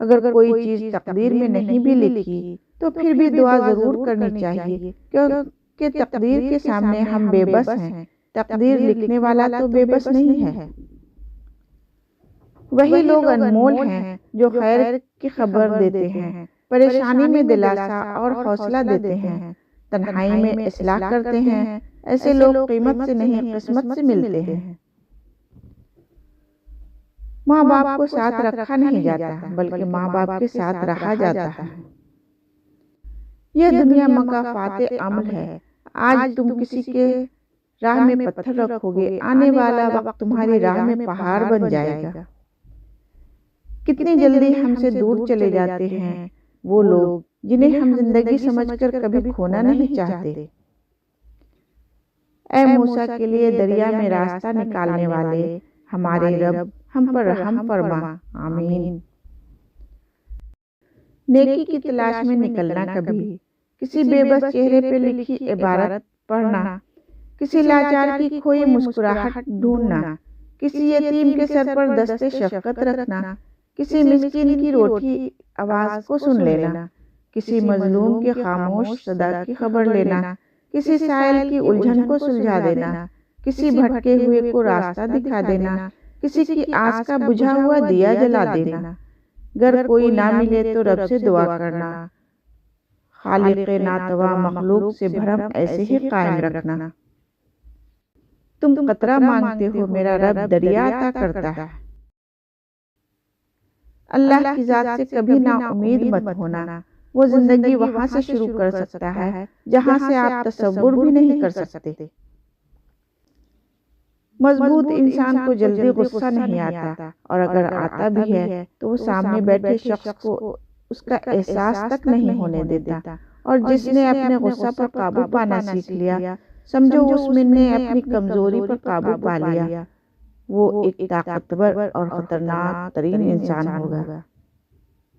اگر کوئی چیز تقدیر میں نہیں بھی لکھی تو پھر بھی دعا ضرور کرنی چاہیے، کیونکہ تقدیر کے سامنے ہم بے بس ہیں، تقدیر لکھنے والا تو بے بس نہیں ہے۔ وہی لوگ انمول ہیں جو خیر کی خبر دیتے ہیں، پریشانی میں دلاسا اور حوصلہ دیتے ہیں، تنہائی میں اصلاح کرتے ہیں۔ ایسے لوگ قیمت سے نہیں قسمت سے ملتے ہیں۔ ماں باپ کو ساتھ رکھا نہیں جاتا بلکہ ماں باپ کے ساتھ رہا جاتا ہے۔ یہ دنیا مکافات عمل ہے۔ آج تم کسی کے راہ میں پتھر رکھو گے، آنے والا وقت تمہاری راہ میں پہاڑ بن جائے گا۔ کتنی جلدی ہم سے دور چلے جاتے ہیں وہ لوگ جنہیں ہم زندگی سمجھ کر کبھی کھونا نہیں چاہتے۔ اے موسیٰ کے لیے دریا میں راستہ نکالنے والے ہمارے رب، ہم پر رحم فرما، آمین۔ نیکی کی تلاش میں نکلنا، کبھی کسی بے بس چہرے پہ لکھی عبارت پڑھنا، کسی لاچار کی کھوئی مسکراہٹ ڈھونڈنا، کسی یتیم کے سر پر دست شفقت رکھنا، کسی مسکین کی روٹھی آواز کو سن لینا، کسی مظلوم کے خاموش صدا کی خبر لینا، کسی سائل کی الجھن کو سلجھا دینا، کسی بھٹکے ہوئے کو راستہ دکھا دینا، کسی کی آس کا بجھا ہوا دیا جلا دینا۔ گر کوئی نہ ملے تو رب سے دعا کرنا، خالق ناتواں مخلوق سے بھرم ایسے ہی قائم رکھنا۔ تم قطرہ مانگتے ہو، میرا رب دریا عطا کرتا ہے۔ اللہ کی ذات سے کبھی نا امید مت ہونا، وہ زندگی وہاں سے شروع کر سکتا ہے جہاں سے آپ تصور بھی نہیں کر سکتے۔ مضبوط انسان کو جلدی غصہ نہیں آتا، اور اگر آتا بھی ہے تو وہ سامنے بیٹھے شخص کو اس کا احساس تک نہیں ہونے دیتا، اور جس نے اپنے غصہ پر قابو پانا سیکھ لیا، سمجھو اس میں نے اپنی کمزوری پر قابو پا لیا، وہ ایک طاقتور اور خطرناک ترین انسان ہوگا۔